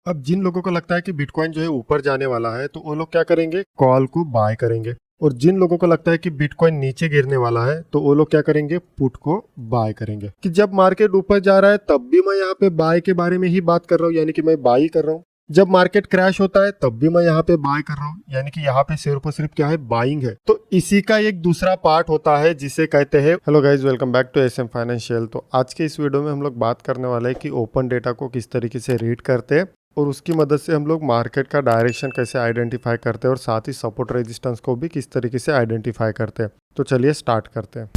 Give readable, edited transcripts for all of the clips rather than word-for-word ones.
अब जिन लोगों को लगता है कि बिटकॉइन जो है ऊपर जाने वाला है तो वो लोग क्या करेंगे, कॉल को बाय करेंगे। और जिन लोगों को लगता है कि बिटकॉइन नीचे गिरने वाला है तो वो लोग क्या करेंगे, पुट को बाय करेंगे। कि जब मार्केट ऊपर जा रहा है तब भी मैं यहाँ पे बाय के बारे में ही बात कर रहा हूँ, यानी कि मैं बाय कर रहा हूँ। जब मार्केट क्रैश होता है तब भी मैं यहाँ पे बाय कर रहा हूँ, यानी कि यहाँ पे सिर्फ और सिर्फ क्या है, बाइंग है। तो इसी का एक दूसरा पार्ट होता है जिसे कहते हैं, hello guys, welcome back to SM financial. तो आज के इस वीडियो में हम लोग बात करने वाले हैं कि ओपन डेटा को किस तरीके से रीड करते हैं और उसकी मदद से हम लोग मार्केट का डायरेक्शन कैसे आइडेंटिफाई करते हैं और साथ ही सपोर्ट रेजिस्टेंस को भी किस तरीके से आइडेंटिफाई करते हैं। तो चलिए स्टार्ट करते हैं।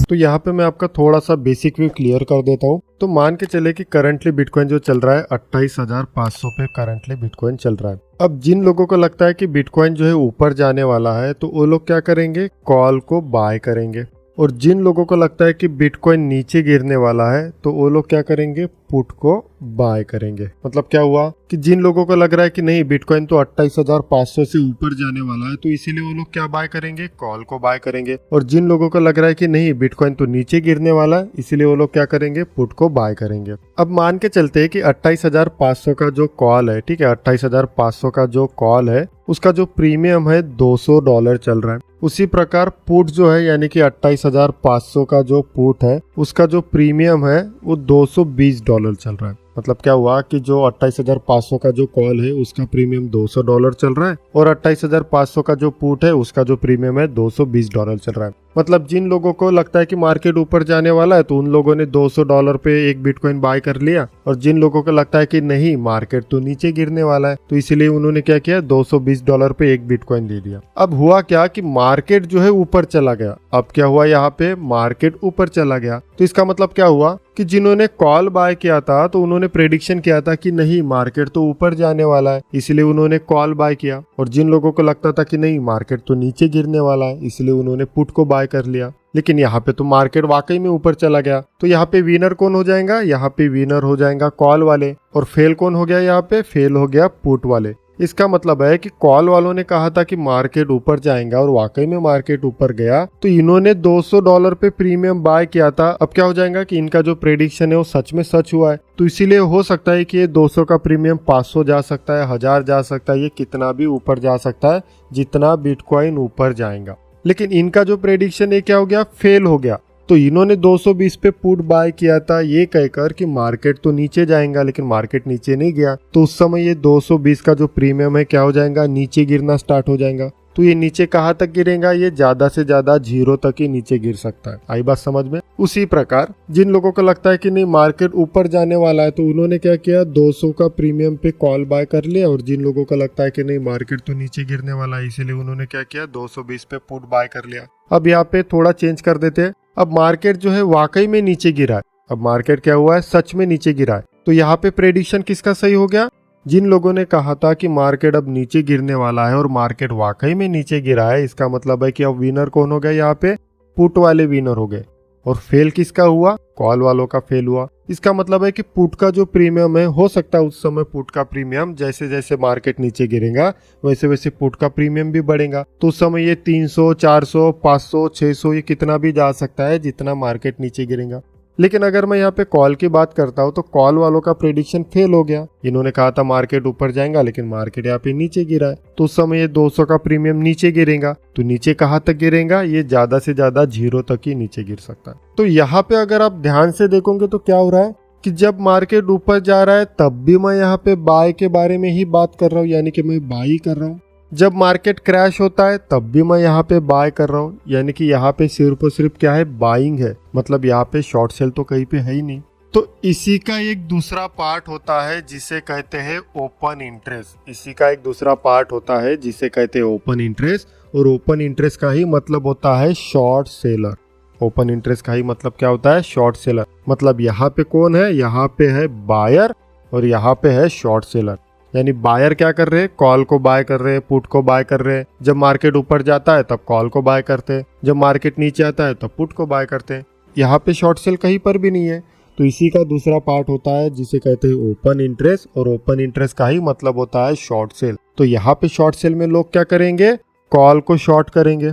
तो यहाँ पे मैं आपका थोड़ा सा बेसिक व्यू क्लियर कर देता हूँ। तो मान के चले कि करंटली बिटकॉइन जो चल रहा है 28,500 पे करंटली बिटकॉइन चल रहा है। अब जिन लोगों को लगता है कि बिटकॉइन जो है ऊपर जाने वाला है तो वो लोग क्या करेंगे, कॉल को बाय करेंगे। और जिन लोगों को लगता है कि बिटकॉइन नीचे गिरने वाला है तो वो लोग क्या करेंगे, पुट को बाय करेंगे। मतलब क्या हुआ कि जिन लोगों को लग रहा है कि नहीं बिटकॉइन तो 28,500 से ऊपर जाने वाला है तो इसीलिए वो लोग क्या बाय करेंगे, कॉल को बाय करेंगे। और जिन लोगों को लग रहा है कि नहीं बिटकॉइन तो नीचे गिरने वाला है इसीलिए वो लोग क्या करेंगे, पुट को बाय करेंगे। अब मान के चलते हैं कि 28,500 का जो कॉल है, ठीक है, 28,500 का जो कॉल है उसका जो प्रीमियम है $200 चल रहा है। उसी प्रकार पुट जो है यानी कि 28,500 का जो पुट है उसका जो प्रीमियम है वो $220 चल रहा है। मतलब क्या हुआ कि जो 28,500 का जो कॉल है उसका प्रीमियम $200 चल रहा है और 28,500 का जो पुट है उसका जो प्रीमियम है $220 चल रहा है। मतलब जिन लोगों को लगता है कि मार्केट ऊपर जाने वाला है तो उन लोगों ने $200 पे एक बिटकॉइन बाय कर लिया, और जिन लोगों को लगता है कि नहीं मार्केट तो नीचे गिरने वाला है तो इसलिए उन्होंने क्या किया, $220 पे एक बिटकॉइन ले लिया। अब हुआ क्या कि मार्केट जो है ऊपर चला गया। अब क्या हुआ, यहाँ पे मार्केट ऊपर चला गया तो इसका मतलब क्या हुआ कि जिन्होंने कॉल बाय किया था तो उन्होंने प्रेडिक्शन किया था कि नहीं मार्केट तो ऊपर जाने वाला है इसलिए उन्होंने कॉल बाय किया। और जिन लोगों को लगता था कि नहीं मार्केट तो नीचे गिरने वाला है इसलिए उन्होंने पुट को बाय कर लिया। लेकिन यहाँ पे तो मार्केट वाकई में ऊपर चला गया तो यहाँ पे विनर कौन हो जाएगा, यहाँ पे विनर हो जाएगा कॉल वाले, और फेल कौन हो गया, यहाँ पे फेल हो गया पुट वाले। इसका मतलब है कि कॉल वालों ने कहा था कि मार्केट ऊपर जाएगा और वाकई में मार्केट ऊपर गया तो इन्होंने $200 पे प्रीमियम बाय किया था। अब क्या हो जाएगा कि इनका जो प्रेडिक्शन है वो सच में सच हुआ है। तो इसीलिए हो सकता है कि ये 200 का प्रीमियम 500 जा सकता है, 1000 जा सकता है, ये कितना भी ऊपर जा सकता है जितना बिटकॉइन ऊपर जाएगा। लेकिन इनका जो प्रेडिक्शन है क्या हो गया, फेल हो गया। तो इन्होंने 220 पे पुट बाय किया था ये कहकर कि मार्केट तो नीचे जाएगा, लेकिन मार्केट नीचे नहीं गया। तो उस समय ये 220 का जो प्रीमियम है क्या हो जाएगा, नीचे गिरना स्टार्ट हो जाएगा। तो ये नीचे कहाँ तक गिरेगा, ये ज्यादा से ज्यादा 0 तक ही नीचे गिर सकता है। आई बात समझ में। उसी प्रकार जिन लोगों को लगता है कि नहीं मार्केट ऊपर जाने वाला है तो उन्होंने क्या किया, 200 का प्रीमियम पे कॉल बाय कर लिया। और जिन लोगों को लगता है कि नहीं मार्केट तो नीचे गिरने वाला है इसीलिए उन्होंने क्या किया, 220 पे पुट बाय कर लिया। अब यहाँ पे थोड़ा चेंज कर देते हैं। अब मार्केट जो है वाकई में नीचे गिरा है। अब मार्केट क्या हुआ है, सच में नीचे गिरा है। तो यहाँ पे प्रेडिक्शन किसका सही हो गया, जिन लोगों ने कहा था कि मार्केट अब नीचे गिरने वाला है और मार्केट वाकई में नीचे गिरा है, इसका मतलब है कि अब विनर कौन हो गया, यहाँ पे पुट वाले विनर हो गए। और फेल किसका हुआ, कॉल वालों का फेल हुआ। इसका मतलब है कि पुट का जो प्रीमियम है, हो सकता है उस समय पुट का प्रीमियम जैसे जैसे मार्केट नीचे गिरेगा वैसे वैसे पुट का प्रीमियम भी बढ़ेगा। तो उस समय ये 300, 400, 500, 600 ये कितना भी जा सकता है जितना मार्केट नीचे गिरेगा। लेकिन अगर मैं यहाँ पे कॉल की बात करता हूँ तो कॉल वालों का प्रेडिक्शन फेल हो गया। इन्होंने कहा था मार्केट ऊपर जाएगा लेकिन मार्केट यहाँ पे नीचे गिरा है। तो उस समय ये 200 का प्रीमियम नीचे गिरेगा। तो नीचे कहाँ तक गिरेगा, ये ज्यादा से ज्यादा 0 तक ही नीचे गिर सकता है। तो यहाँ पे अगर आप ध्यान से देखोगे तो क्या हो रहा है कि जब मार्केट ऊपर जा रहा है तब भी मैं यहाँ पे बाय के बारे में ही बात कर रहा हूँ, यानी कि मैं बाई कर रहा हूँ। जब मार्केट क्रैश होता है तब भी मैं यहाँ पे बाय कर रहा हूँ, यानी कि यहाँ पे सिर्फ और सिर्फ क्या है, बाइंग है। मतलब यहाँ पे शॉर्ट सेल तो कहीं पे है ही नहीं। तो इसी का एक दूसरा पार्ट होता है जिसे कहते हैं ओपन इंटरेस्ट। इसी का एक दूसरा पार्ट होता है जिसे कहते हैं ओपन इंटरेस्ट। और ओपन इंटरेस्ट का ही मतलब होता है शॉर्ट सेलर। ओपन इंटरेस्ट का ही मतलब क्या होता है, शॉर्ट सेलर। मतलब यहाँ पे कौन है, यहाँ पे है बायर और यहाँ पे है शॉर्ट सेलर। यानी बायर क्या कर रहे हैं, कॉल को बाय कर रहे हैं, पुट को बाय कर रहे हैं। जब मार्केट ऊपर जाता है तब कॉल को बाय करते हैं, जब मार्केट नीचे आता है तब पुट को बाय करते हैं। यहाँ पे शॉर्ट सेल कहीं पर भी नहीं है। तो इसी का दूसरा पार्ट होता है जिसे कहते हैं ओपन इंटरेस्ट। और ओपन इंटरेस्ट का ही मतलब होता है शॉर्ट सेल। तो यहाँ पे शॉर्ट सेल में लोग क्या करेंगे, कॉल को शॉर्ट करेंगे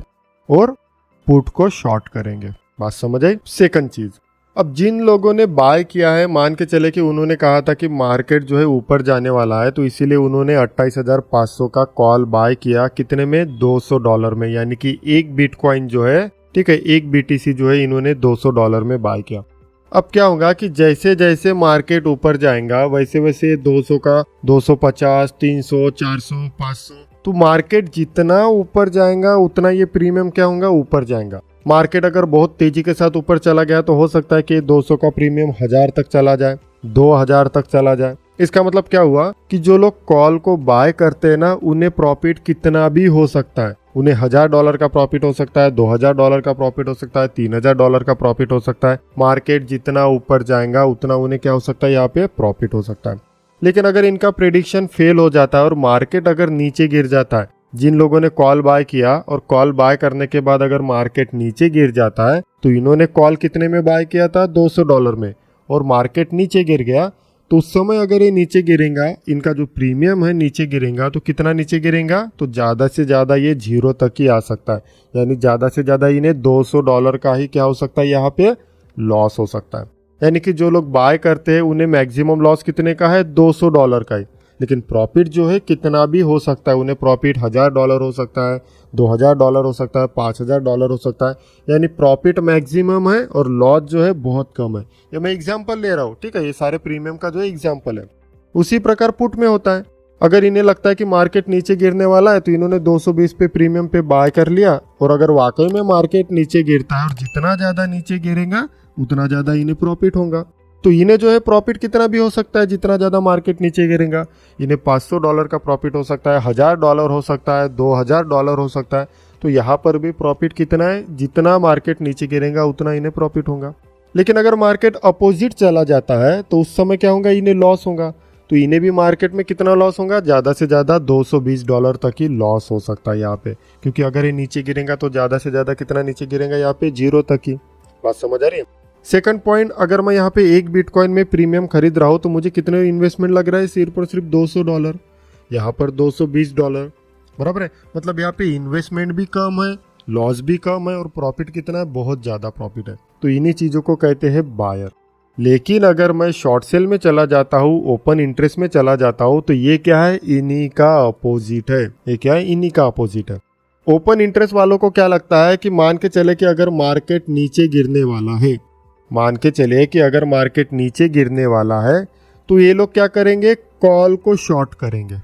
और पुट को शॉर्ट करेंगे। बात समझ आई। सेकंड चीज, अब जिन लोगों ने बाय किया है, मान के चले कि उन्होंने कहा था कि मार्केट जो है ऊपर जाने वाला है, तो इसीलिए उन्होंने 28,500 का कॉल बाय किया। कितने में? $200 में, यानी कि एक बिटकॉइन जो है, ठीक है, एक बीटीसी जो है इन्होंने $200 में बाय किया। अब क्या होगा कि जैसे जैसे मार्केट ऊपर जाएगा वैसे वैसे 200 का 250, 300, 400, 500, तो मार्केट जितना ऊपर जाएगा उतना ये प्रीमियम क्या होगा? ऊपर जाएगा। मार्केट अगर बहुत तेजी के साथ ऊपर चला गया तो हो सकता है कि 200 का प्रीमियम 1000 तक चला जाए, 2000 तक चला जाए। इसका मतलब क्या हुआ कि जो लोग कॉल को बाय करते हैं ना, उन्हें प्रॉफिट कितना भी हो सकता है। उन्हें $1000 का प्रॉफिट हो सकता है, $2000 का प्रॉफिट हो सकता है, $3000 का प्रॉफिट हो सकता है। मार्केट जितना ऊपर जाएगा उतना उन्हें क्या हो सकता है? यहाँ पे प्रॉफिट हो सकता है। लेकिन अगर इनका प्रेडिक्शन फेल हो जाता है और मार्केट अगर नीचे गिर जाता है, जिन लोगों ने कॉल बाय किया और कॉल बाय करने के बाद अगर मार्केट नीचे गिर जाता है, तो इन्होंने कॉल कितने में बाय किया था? $200 में, और मार्केट नीचे गिर गया, तो उस समय अगर ये नीचे गिरेगा, इनका जो प्रीमियम है नीचे गिरेगा, तो कितना नीचे गिरेगा? तो ज़्यादा से ज़्यादा ये 0 तक ही आ सकता है। यानी ज़्यादा से ज़्यादा इन्हें $200 का ही क्या हो सकता है? यहाँ पे लॉस हो सकता है। यानी कि जो लोग बाय करते हैं उन्हें मैक्सिमम लॉस कितने का है? $200 का ही। लेकिन प्रॉफिट जो है कितना भी हो सकता है। उन्हें प्रॉफिट $1000 हो सकता है, $2000 हो सकता है, $5000 हो सकता है। यानी प्रॉफिट मैक्सिमम है और लॉस जो है बहुत कम है। ये मैं एग्जांपल ले रहा हूँ, ठीक है, ये सारे प्रीमियम का जो है एग्जांपल है। उसी प्रकार पुट में होता है। अगर इन्हें लगता है कि मार्केट नीचे गिरने वाला है, तो इन्होंने 220 पे प्रीमियम पे बाय कर लिया, और अगर वाकई में मार्केट नीचे गिरता है और जितना ज़्यादा नीचे गिरेगा उतना ज़्यादा इन्हें प्रॉफिट होगा, तो इन्हें जो है प्रॉफिट कितना भी हो सकता है जितना ज़्यादा मार्केट नीचे गिरेगा। इन्हें $500 का प्रॉफिट हो सकता है, $1000 हो सकता है, $2000 हो सकता है। तो यहाँ पर भी प्रॉफिट कितना है? जितना मार्केट नीचे गिरेगा उतना इन्हें प्रॉफिट होगा। लेकिन अगर मार्केट अपोजिट चला जाता है तो उस समय क्या होगा? इन्हें लॉस होगा। तो इन्हें भी मार्केट में कितना लॉस होगा? ज़्यादा से ज़्यादा $220 तक ही लॉस हो सकता है यहाँ पे, क्योंकि अगर ये नीचे गिरेगा तो ज़्यादा से ज़्यादा कितना नीचे गिरेगा? यहाँ पे 0 तक ही। बात समझ आ रही है? सेकंड पॉइंट, अगर मैं यहाँ पे एक बिटकॉइन में प्रीमियम खरीद रहा हूँ तो मुझे कितने इन्वेस्टमेंट लग रहा है? सिर्फ और सिर्फ $200। यहाँ पर $220, बराबर है। मतलब यहाँ पे इन्वेस्टमेंट भी कम है, लॉस भी कम है, और प्रॉफिट कितना है? बहुत ज़्यादा प्रॉफिट है। तो इन्हीं चीज़ों को कहते हैं बायर। लेकिन अगर मैं शॉर्ट सेल में चला जाता हूँ, ओपन इंटरेस्ट में चला जाता हूँ, तो ये क्या है? इन्हीं का अपोजिट है। ये क्या है? इन्हीं का अपोजिट है। ओपन इंटरेस्ट वालों को क्या लगता है कि मान के चले कि अगर मार्केट नीचे गिरने वाला है, मान के चले कि अगर मार्केट नीचे गिरने वाला है, तो ये लोग क्या करेंगे? कॉल को शॉर्ट करेंगे।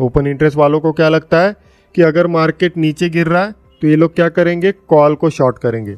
ओपन इंटरेस्ट वालों को क्या लगता है कि अगर मार्केट नीचे गिर रहा है तो ये लोग क्या करेंगे? कॉल को शॉर्ट करेंगे।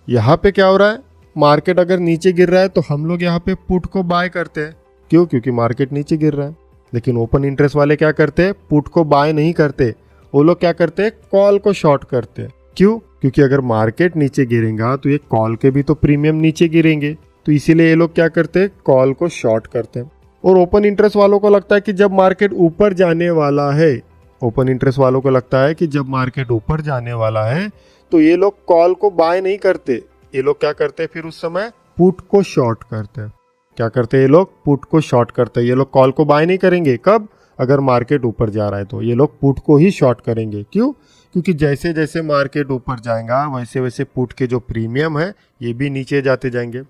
यहाँ पे क्या हो रहा है? मार्केट अगर नीचे गिर रहा है तो हम लोग यहाँ पे पुट को बाय करते हैं। क्यों? क्योंकि मार्केट नीचे गिर रहा है। लेकिन ओपन इंटरेस्ट वाले क्या करते हैं? पुट को बाय नहीं करते, वो लोग क्या करते हैं? कॉल को शॉर्ट करते हैं। क्यों? क्योंकि अगर मार्केट नीचे गिरेगा तो ये कॉल के भी तो प्रीमियम नीचे गिरेंगे, तो इसीलिए ये लोग क्या करते हैं? कॉल को शॉर्ट करते हैं। और ओपन इंटरेस्ट वालों को लगता है कि जब मार्केट ऊपर जाने वाला है, ओपन इंटरेस्ट वालों को लगता है कि जब मार्केट ऊपर जाने वाला है तो ये लोग कॉल को बाय नहीं करते, ये लोग क्या करते हैं? फिर उस समय पुट को शॉर्ट करते हैं। क्या करते हैं ये लोग? पुट को शॉर्ट करते हैं। ये लोग कॉल को बाय नहीं करेंगे। कब? अगर मार्केट ऊपर जा रहा है तो ये लोग पुट को ही शॉर्ट करेंगे। क्यों? क्योंकि जैसे जैसे मार्केट ऊपर जाएगा वैसे वैसे पुट के जो प्रीमियम है ये भी नीचे जाते जाएंगे।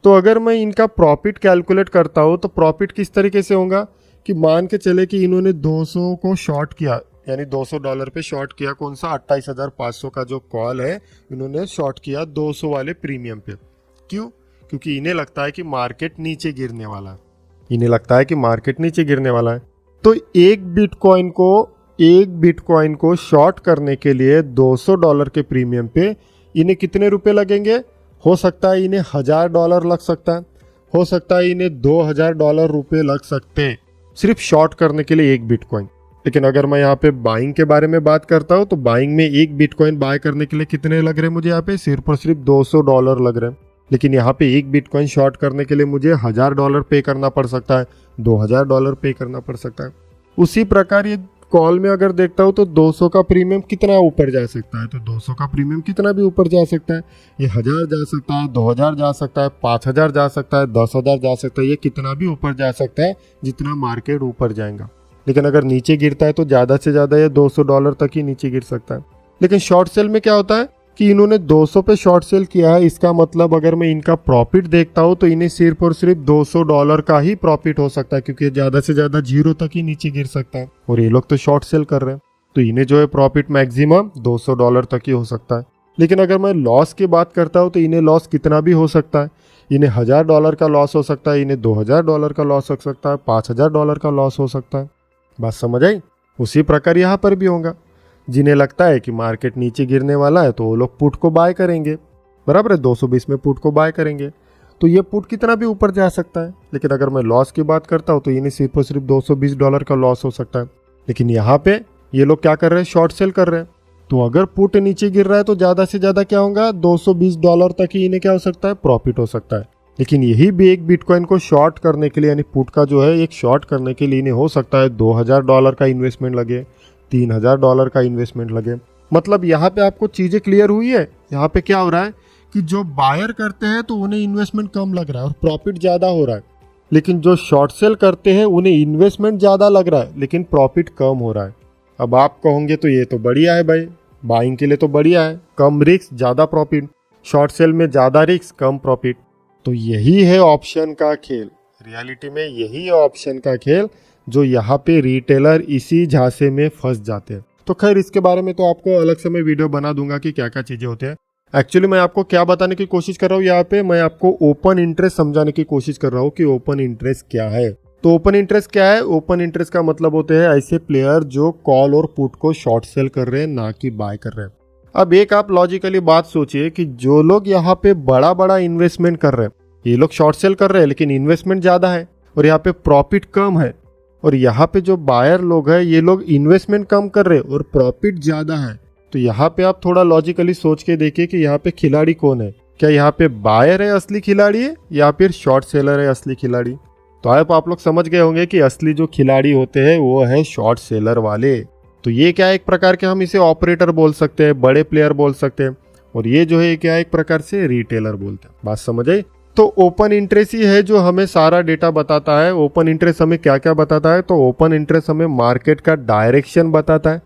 तो अगर मैं इनका प्रॉफिट कैलकुलेट करता हूँ तो प्रॉफिट किस तरीके से होगा कि मान के चले कि इन्होंने 200 को शॉर्ट किया, यानी $200 पे शॉर्ट किया। कौन सा? 28,500 का जो कॉल है इन्होंने शॉर्ट किया 200 वाले प्रीमियम पे। क्यों? क्योंकि इन्हें लगता है कि मार्केट नीचे गिरने वाला है। इन्हें लगता है कि मार्केट नीचे गिरने वाला है। तो एक बिटकॉइन को शॉर्ट करने के लिए $200 के प्रीमियम पे इन्हें कितने रुपए लगेंगे? हो सकता है इन्हें $1000 लग सकता है, हो सकता है इन्हें $2000 रुपए लग सकते हैं, सिर्फ शॉर्ट करने के लिए एक बिटकॉइन। लेकिन अगर मैं यहाँ पे बाइंग के बारे में बात करता हूँ तो बाइंग में एक बिटकॉइन बाय करने के लिए कितने लग रहे हैं मुझे? यहाँ पे सिर्फ और सिर्फ $200 लग रहे हैं। लेकिन यहाँ पे एक बिटकॉइन शॉर्ट करने के लिए मुझे $1000 पे करना पड़ सकता है, $2000 पे करना पड़ सकता है। उसी प्रकार ये कॉल में अगर देखता हूँ तो 200 का प्रीमियम कितना ऊपर जा सकता है? तो 200 का प्रीमियम कितना भी ऊपर जा सकता है। ये 1000 जा सकता है, 2000 जा सकता है, 5000 जा सकता है, 10,000 जा सकता है। ये कितना भी ऊपर जा सकता है जितना मार्केट ऊपर जाएगा। लेकिन अगर नीचे गिरता है तो ज़्यादा से ज़्यादा ये $200 तक ही नीचे गिर सकता है। लेकिन शॉर्ट सेल में क्या होता है? कि इन्होंने 200 पे शॉर्ट सेल किया है, इसका मतलब अगर मैं इनका प्रॉफिट देखता हूँ तो इन्हें सिर्फ और सिर्फ $200 का ही प्रॉफिट हो सकता है, क्योंकि ज़्यादा से ज़्यादा 0 तक ही नीचे गिर सकता है और ये लोग तो शॉर्ट सेल कर रहे हैं, तो इन्हें जो है प्रॉफिट मैक्सिमम $200 तक ही हो सकता है। लेकिन अगर मैं लॉस की बात करता हूँ तो इन्हें लॉस कितना भी हो सकता है। इन्हें $1000 का लॉस हो सकता है, इन्हें $2000 का लॉस हो सकता है, $5000 का लॉस हो सकता है। बात समझ आई? उसी प्रकार यहाँ पर भी होगा। जिन्हें लगता है कि मार्केट नीचे गिरने वाला है तो वो लोग पुट को बाय करेंगे, बराबर है, 220 में पुट को बाय करेंगे, तो ये पुट कितना भी ऊपर जा सकता है। लेकिन अगर मैं लॉस की बात करता हूँ तो इन्हें सिर्फ और सिर्फ $220 का लॉस हो सकता है। लेकिन यहाँ पे ये लोग क्या कर रहे हैं, शॉर्ट सेल कर रहे हैं, तो अगर पुट नीचे गिर रहा है तो ज़्यादा से ज़्यादा क्या होगा, $220 तक ही इन्हें क्या हो सकता है, प्रॉफिट हो सकता है। लेकिन यही भी एक बिटकॉइन को शॉर्ट करने के लिए, यानी पुट का जो है एक शॉर्ट करने के लिए इन्हें हो सकता है $2000 का इन्वेस्टमेंट लगे, $3000 का इन्वेस्टमेंट लगे। मतलब यहाँ पे आपको चीज़ें क्लियर हुई है। यहाँ पे क्या हो रहा है कि जो बायर करते हैं तो उन्हें इन्वेस्टमेंट कम लग रहा है और प्रॉफिट ज़्यादा हो रहा है, लेकिन जो शॉर्ट सेल करते हैं उन्हें इन्वेस्टमेंट ज़्यादा लग रहा है लेकिन प्रॉफिट कम हो रहा है। अब आप कहोगे तो ये तो बढ़िया है भाई, बाइंग के लिए तो बढ़िया है, कम रिस्क ज़्यादा प्रॉफिट, शॉर्ट सेल में ज़्यादा रिस्क कम प्रॉफिट। तो यही है ऑप्शन का खेल, रियलिटी में यही है ऑप्शन का खेल, जो यहाँ पे रिटेलर इसी झांसे में फंस जाते हैं। तो खैर इसके बारे में तो आपको अलग से मैं वीडियो बना दूंगा कि क्या क्या चीज़ें होती हैं। एक्चुअली मैं आपको क्या बताने की कोशिश कर रहा हूँ, यहाँ पे मैं आपको ओपन इंटरेस्ट समझाने की कोशिश कर रहा हूँ कि ओपन इंटरेस्ट क्या है। तो ओपन इंटरेस्ट क्या है? ओपन इंटरेस्ट का मतलब होते हैं ऐसे प्लेयर जो कॉल और पुट को शॉर्ट सेल कर रहे हैं, ना कि बाय कर रहे हैं। अब एक आप लॉजिकली बात सोचिए कि जो लोग यहाँ पे बड़ा बड़ा इन्वेस्टमेंट कर रहे हैं, ये लोग शॉर्ट सेल कर रहे हैं लेकिन इन्वेस्टमेंट ज़्यादा है और यहाँ पे प्रॉफिट कम है, और यहाँ पे जो बायर लोग हैं ये लोग इन्वेस्टमेंट कम कर रहे हैं और प्रॉफिट ज़्यादा है। तो यहाँ पे आप थोड़ा लॉजिकली सोच के देखिए कि यहाँ पे खिलाड़ी कौन है। क्या यहाँ पे बायर है असली खिलाड़ी है या फिर शॉर्ट सेलर है असली खिलाड़ी? तो आप लोग समझ गए होंगे कि असली जो खिलाड़ी होते हैं वो है शॉर्ट सेलर वाले। तो ये क्या है, एक प्रकार के हम इसे ऑपरेटर बोल सकते हैं, बड़े प्लेयर बोल सकते हैं, और ये जो है क्या एक प्रकार से रिटेलर बोलते हैं। बात समझ आई? तो ओपन इंटरेस्ट ही है जो हमें सारा डेटा बताता है। ओपन इंटरेस्ट हमें क्या क्या बताता है? तो ओपन इंटरेस्ट हमें मार्केट का डायरेक्शन बताता है।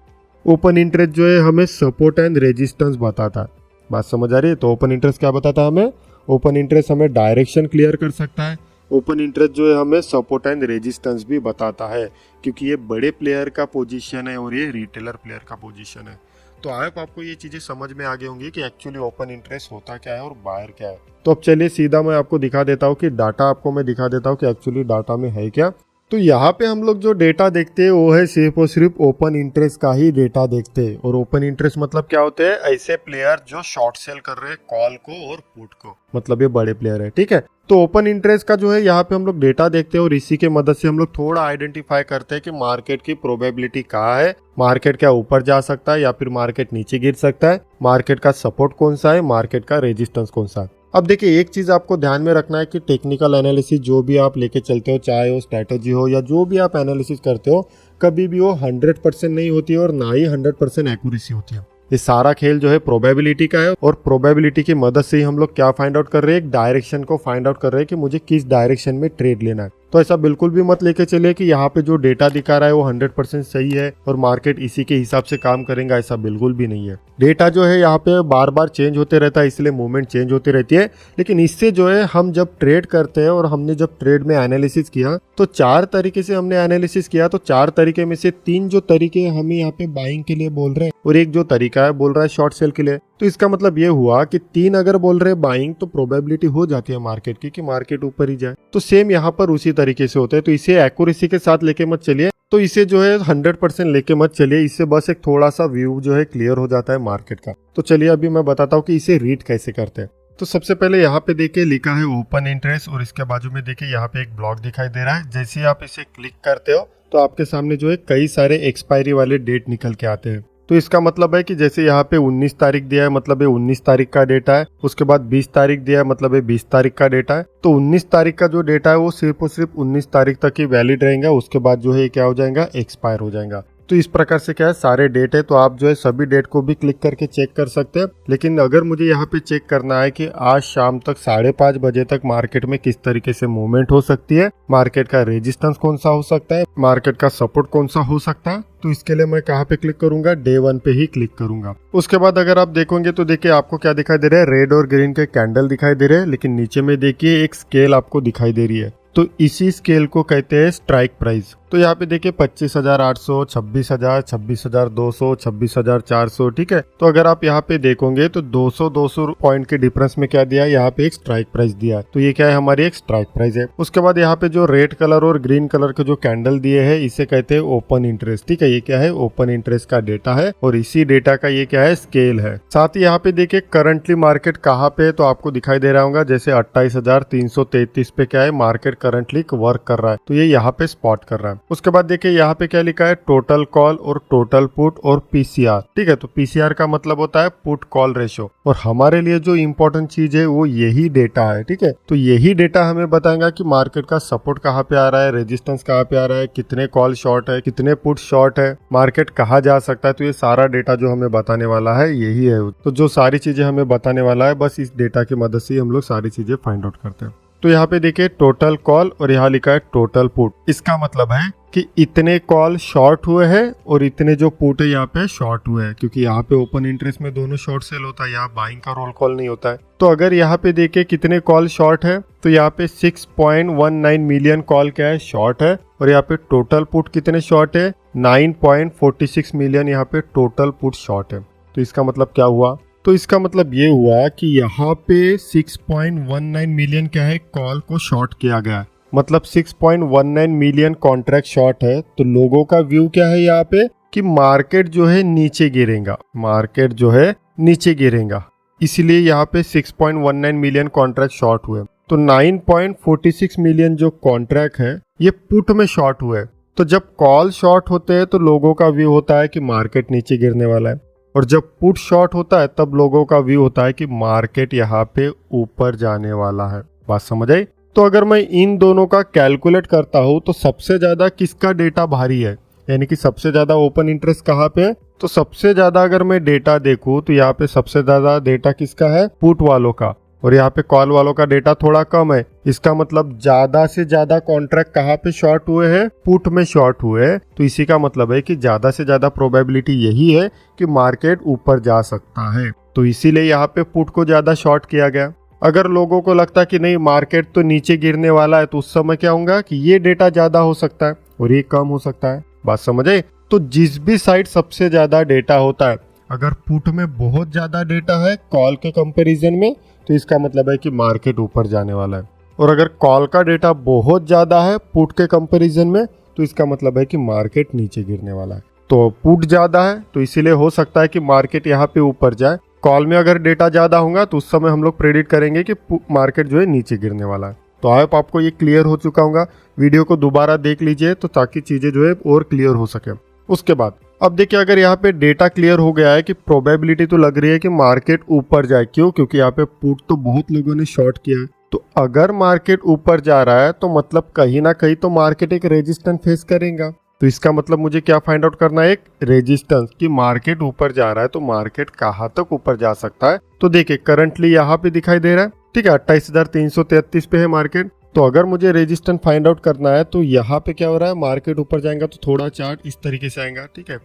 ओपन इंटरेस्ट जो है हमें सपोर्ट एंड रेजिस्टेंस बताता है। बात समझ आ रही है? तो ओपन इंटरेस्ट क्या बताता है हमें? ओपन इंटरेस्ट हमें डायरेक्शन क्लियर कर सकता है। ओपन इंटरेस्ट जो है हमें सपोर्ट एंड रेजिस्टेंस भी बताता है, क्योंकि ये बड़े प्लेयर का पोजीशन है और ये रिटेलर प्लेयर का पोजीशन है। तो आपको ये चीज़ें समझ में आ गई होंगी कि एक्चुअली ओपन इंटरेस्ट होता क्या है और बायर क्या है। तो अब चलिए सीधा मैं आपको दिखा देता हूँ कि डाटा आपको मैं दिखा देता हूँ कि एक्चुअली डाटा में है क्या। तो यहाँ पे हम लोग जो डेटा देखते हैं वो है सिर्फ और सिर्फ ओपन इंटरेस्ट का ही डेटा देखते हैं। और ओपन इंटरेस्ट मतलब क्या होते हैं? ऐसे प्लेयर जो शॉर्ट सेल कर रहे हैं कॉल को और पुट को, मतलब ये बड़े प्लेयर है, ठीक है। तो ओपन इंटरेस्ट का जो है यहाँ पे हम लोग डेटा देखते हैं और इसी के मदद से हम लोग थोड़ा आइडेंटिफाई करते हैं कि मार्केट की प्रोबेबिलिटी कहाँ है, मार्केट क्या ऊपर जा सकता है या फिर मार्केट नीचे गिर सकता है, मार्केट का सपोर्ट कौन सा है, मार्केट का रेजिस्टेंस कौन सा है। अब देखिए एक चीज आपको ध्यान में रखना है कि टेक्निकल एनालिसिस जो भी आप लेके चलते हो, चाहे वो स्ट्रेटेजी हो या जो भी आप एनालिसिस करते हो, कभी भी वो 100% नहीं होती है और ना ही 100% एक्यूरेसी होती है। ये सारा खेल जो है प्रोबेबिलिटी का है और प्रोबेबिलिटी की मदद से ही हम लोग क्या फाइंड आउट कर रहे हैं, एक डायरेक्शन को फाइंड आउट कर रहे हैं कि मुझे किस डायरेक्शन में ट्रेड लेना है। तो ऐसा बिल्कुल भी मत लेके चलिए कि यहाँ पे जो डेटा दिखा रहा है वो 100% सही है और मार्केट इसी के हिसाब से काम करेगा, ऐसा बिल्कुल भी नहीं है। डेटा जो है यहाँ पे बार बार चेंज होते रहता है, इसलिए मूवमेंट चेंज होती रहती है। लेकिन इससे जो है हम जब ट्रेड करते हैं और हमने जब ट्रेड में एनालिसिस किया तो 4 तरीके से हमने एनालिसिस किया। तो 4 तरीके में से 3 जो तरीके हमें यहाँ पे बाइंग के लिए बोल रहे हैं और एक जो तरीका है बोल रहा है शॉर्ट सेल के लिए। तो इसका मतलब ये हुआ कि 3 अगर बोल रहे बाइंग तो प्रोबेबिलिटी हो जाती है मार्केट की कि मार्केट ऊपर ही जाए। तो सेम यहाँ पर उसी तरीके से होता है। तो इसे एक्यूरेसी के साथ लेके मत चलिए, तो इसे जो है 100% लेके मत चलिए। इससे बस एक थोड़ा सा व्यू जो है क्लियर हो जाता है मार्केट का। तो चलिए अभी मैं बताता हूँ कि इसे रीड कैसे करते हैं। तो सबसे पहले यहाँ पे देखिए लिखा है ओपन इंटरेस्ट और इसके बाजू में देखिए यहाँ पे एक ब्लॉक दिखाई दे रहा है। जैसे ही आप इसे क्लिक करते हो तो आपके सामने जो है कई सारे एक्सपायरी वाले डेट निकल के आते हैं। तो इसका मतलब है कि जैसे यहाँ पे 19 तारीख दिया है मतलब ये 19 तारीख का डेटा है, उसके बाद 20 तारीख दिया है मतलब ये 20 तारीख का डेटा है। तो 19 तारीख का जो डेटा है वो सिर्फ और सिर्फ 19 तारीख तक ही वैलिड रहेगा, उसके बाद जो है क्या हो जाएगा, एक्सपायर हो जाएगा। तो इस प्रकार से क्या है, सारे डेट है, तो आप जो है सभी डेट को भी क्लिक करके चेक कर सकते हैं। लेकिन अगर मुझे यहाँ पे चेक करना है कि आज शाम तक 5:30 बजे तक मार्केट में किस तरीके से मूवमेंट हो सकती है, मार्केट का रेजिस्टेंस कौन सा हो सकता है, मार्केट का सपोर्ट कौन सा हो सकता है, तो इसके लिए मैं कहाँ पे क्लिक करूंगा, डे 1 पे ही क्लिक करूंगा। उसके बाद अगर आप देखोगे तो देखिए आपको क्या दिखाई दे रहा है, रेड और ग्रीन के कैंडल दिखाई दे रहे हैं, लेकिन नीचे में देखिए एक स्केल आपको दिखाई दे रही है। तो इसी स्केल को कहते हैं स्ट्राइक प्राइस। तो यहाँ पे देखिए 25,800, 26,000, 26,200, 26,400, ठीक है। तो अगर आप यहाँ पे देखोगे तो 200 पॉइंट के डिफरेंस में क्या दिया है, यहाँ पे एक स्ट्राइक प्राइस दिया है। तो ये क्या है, हमारी एक स्ट्राइक प्राइस है। उसके बाद यहाँ पे जो रेड कलर और ग्रीन कलर के जो कैंडल दिए है, इसे कहते हैं ओपन इंटरेस्ट, ठीक है। ये क्या है, ओपन इंटरेस्ट का डेटा है और इसी डेटा का ये क्या है, स्केल है। साथ ही यहाँ पे देखिए करंटली मार्केट कहाँ पे है, तो आपको दिखाई दे रहा होगा जैसे 28,333 पे क्या है, मार्केट करंटली वर्क कर रहा है। तो ये यहाँ पे स्पॉट कर रहा है। उसके बाद देखिए यहाँ पे क्या लिखा है, टोटल कॉल और टोटल पुट और पीसीआर, ठीक है। तो पीसीआर का मतलब होता है पुट कॉल रेशियो, और हमारे लिए जो इंपॉर्टेंट चीज है वो यही डेटा है, ठीक है। तो यही डेटा हमें बताएगा कि मार्केट का सपोर्ट कहाँ पे आ रहा है, रेजिस्टेंस कहाँ पे आ रहा है, कितने कॉल शॉर्ट है, कितने पुट शॉर्ट है, मार्केट कहाँ जा सकता है। तो ये सारा डेटा जो हमें बताने वाला है यही है। तो जो सारी चीजें हमें बताने वाला है, बस इस डेटा की मदद से हम लोग सारी चीजें फाइंड आउट करते हैं। तो यहाँ पे देखिए टोटल कॉल और यहाँ लिखा है टोटल पुट। इसका मतलब है कि इतने कॉल शॉर्ट हुए हैं और इतने जो पुट है यहाँ पे शॉर्ट हुए हैं, क्योंकि यहाँ पे ओपन इंटरेस्ट में दोनों शॉर्ट सेल होता है, यहाँ बाइंग का रोल कॉल नहीं होता है। तो अगर यहाँ पे देखिए कितने कॉल शॉर्ट है, तो यहाँ पे 6.19 मिलियन कॉल क्या है, शॉर्ट है। और यहाँ पे टोटल पुट कितने शॉर्ट है, 9.46 मिलियन यहाँ पे टोटल पुट शॉर्ट है। तो इसका मतलब क्या हुआ, तो इसका मतलब ये हुआ कि यहाँ पे 6.19 मिलियन क्या है, कॉल को शॉर्ट किया गया। मतलब 6.19 मिलियन कॉन्ट्रैक्ट शॉर्ट है। तो लोगों का व्यू क्या है यहाँ पे, कि मार्केट जो है नीचे गिरेगा, मार्केट जो है नीचे गिरेगा, इसलिए यहाँ पे 6.19 मिलियन कॉन्ट्रैक्ट शॉर्ट हुए। तो 9.46 मिलियन जो कॉन्ट्रैक्ट है ये पुट में शॉर्ट हुए। तो जब कॉल शॉर्ट होते हैं तो लोगों का व्यू होता है कि मार्केट नीचे गिरने वाला है, और जब पुट शॉर्ट होता है तब लोगों का व्यू होता है कि मार्केट यहाँ पे ऊपर जाने वाला है। बात समझ आई। तो अगर मैं इन दोनों का कैलकुलेट करता हूँ तो सबसे ज्यादा किसका डेटा भारी है, यानी कि सबसे ज्यादा ओपन इंटरेस्ट कहाँ पे है, तो सबसे ज्यादा अगर मैं डेटा देखूँ तो यहाँ पे सबसे ज्यादा डेटा किसका है, पुट वालों का, और यहाँ पे कॉल वालों का डेटा थोड़ा कम है। इसका मतलब ज्यादा से ज्यादा कॉन्ट्रैक्ट कहाँ पे शॉर्ट हुए हैं, पुट में शॉर्ट हुए हैं। तो इसी का मतलब है कि ज्यादा से ज्यादा प्रोबेबिलिटी यही है कि मार्केट ऊपर जा सकता है। तो इसीलिए यहाँ पे पुट को ज्यादा शॉर्ट किया गया। अगर लोगों को लगता है कि नहीं मार्केट तो नीचे गिरने वाला है, तो उस समय क्या होगा कि ये डेटा ज्यादा हो सकता है और ये कम हो सकता है। बात समझे। तो जिस भी साइड सबसे ज्यादा डेटा होता है, अगर पुट में बहुत ज्यादा डेटा है कॉल के कंपैरिजन में, तो इसका मतलब है कि मार्केट ऊपर जाने वाला है। और अगर कॉल का डेटा बहुत ज्यादा है पुट के कंपैरिजन में, तो इसका मतलब है कि मार्केट नीचे गिरने वाला है। तो पुट ज्यादा है तो इसीलिए हो सकता है कि मार्केट यहाँ पे ऊपर जाए। कॉल में अगर डेटा ज्यादा होगा तो उस समय हम लोग प्रेडिक्ट करेंगे कि मार्केट जो है नीचे गिरने वाला है। तो आई होप आपको ये क्लियर हो चुका होगा। वीडियो को दोबारा देख लीजिए तो ताकि चीजें जो है और क्लियर हो सके। उसके बाद अब देखिए, अगर यहाँ पे डेटा क्लियर हो गया है कि प्रोबेबिलिटी तो लग रही है कि मार्केट ऊपर जाए, क्यों, क्योंकि यहाँ पे पुट तो बहुत लोगों ने शॉर्ट किया है। तो अगर मार्केट ऊपर जा रहा है तो मतलब कहीं ना कहीं तो मार्केट एक रेजिस्टेंस फेस करेगा। तो इसका मतलब मुझे क्या फाइंड आउट करना है, एक रेजिस्टेंस, कि मार्केट ऊपर जा रहा है तो मार्केट कहाँ तक ऊपर जा सकता है। तो देखिए करंटली यहाँ पे दिखाई दे रहा है, ठीक है, 28,333 पे है मार्केट। तो अगर मुझे रेजिस्टेंस फाइंड आउट करना है तो यहाँ पे क्या हो रहा है, मार्केट ऊपर जाएगा तो थोड़ा चार्ट इस तरीके से आएगा, ठीक है,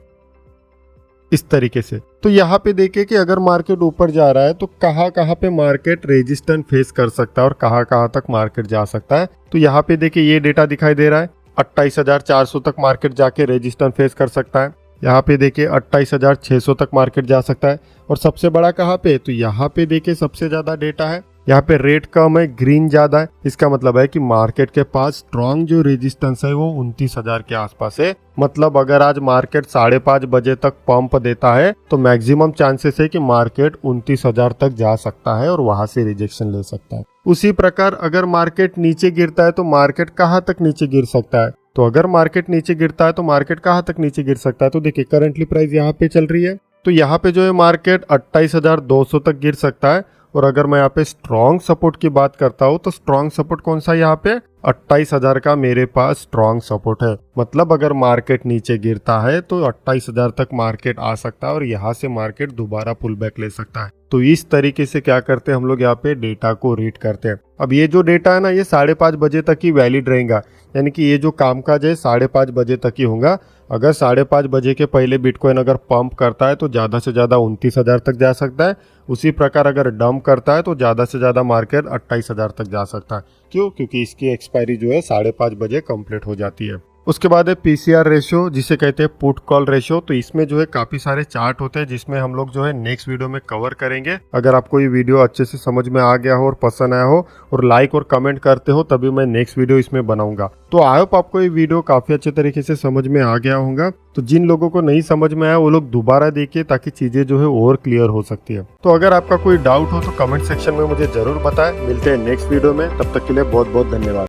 इस तरीके से। तो यहाँ पे देखिए कि अगर मार्केट ऊपर जा रहा है तो कहाँ कहाँ पे मार्केट रेजिस्टेंस फेस कर सकता है और कहाँ कहाँ तक मार्केट जा सकता है। तो यहाँ पे देखिए ये डेटा दिखाई दे रहा है, 28,400 तक मार्केट जाके रेजिस्टेंस फेस कर सकता है। यहाँ पे देखिए 28,600 तक मार्केट जा सकता है। और सबसे बड़ा कहाँ पे, तो यहाँ पे देखिए सबसे ज्यादा डेटा है, यहाँ पे रेड कम है, ग्रीन ज्यादा है। इसका मतलब है कि मार्केट के पास स्ट्रॉन्ग जो रेजिस्टेंस है वो 29,000 के आसपास है। मतलब अगर आज मार्केट 5:30 बजे तक पंप देता है तो मैक्सिमम चांसेस है कि मार्केट 29,000 तक जा सकता है और वहां से रिजेक्शन ले सकता है। उसी प्रकार अगर मार्केट नीचे गिरता है तो मार्केट कहाँ तक नीचे गिर सकता है, तो अगर मार्केट नीचे गिरता है तो मार्केट कहाँ तक नीचे गिर सकता है। तो देखिए करंटली प्राइस यहाँ पे चल रही है, तो यहाँ पे जो है मार्केट 28,200 तक गिर सकता है और अगर मैं यहाँ पे स्ट्रॉन्ग सपोर्ट की बात करता हूँ तो स्ट्रॉन्ग सपोर्ट कौन सा यहाँ पे 28,000 का मेरे पास स्ट्रॉन्ग सपोर्ट है। मतलब अगर मार्केट नीचे गिरता है तो 28,000 तक मार्केट आ सकता है और यहाँ से मार्केट दोबारा पुल बैक ले सकता है। तो इस तरीके से क्या करते हैं हम लोग यहाँ पे डेटा को रीड करते हैं। अब ये जो डेटा है ना ये 5:30 बजे तक ही वैलिड रहेगा, यानी कि ये जो कामकाज है 5:30 बजे तक ही होगा। अगर 5:30 बजे के पहले बिटकॉइन अगर पंप करता है तो ज़्यादा से ज़्यादा 29,000 तक जा सकता है। उसी प्रकार अगर डंप करता है तो ज़्यादा से ज़्यादा मार्केट 28,000 तक जा सकता है। क्यों? क्योंकि इसकी एक्सपायरी जो है 5:30 बजे कंप्लीट हो जाती है। उसके बाद है पीसीआर रेशियो, जिसे कहते हैं पुट कॉल रेशियो। तो इसमें जो है काफी सारे चार्ट होते हैं जिसमें हम लोग जो है नेक्स्ट वीडियो में कवर करेंगे। अगर आपको ये वीडियो अच्छे से समझ में आ गया हो और पसंद आया हो और लाइक और कमेंट करते हो तभी मैं नेक्स्ट वीडियो इसमें बनाऊंगा। तो आई होप आपको ये वीडियो काफी अच्छे तरीके से समझ में आ गया होगा। तो जिन लोगों को नहीं समझ में आया वो लोग दोबारा देखिए ताकि चीजें जो है और क्लियर हो सकती है। तो अगर आपका कोई डाउट हो तो कमेंट सेक्शन में मुझे जरूर बताएं। मिलते हैं नेक्स्ट वीडियो में, तब तक के लिए बहुत बहुत धन्यवाद।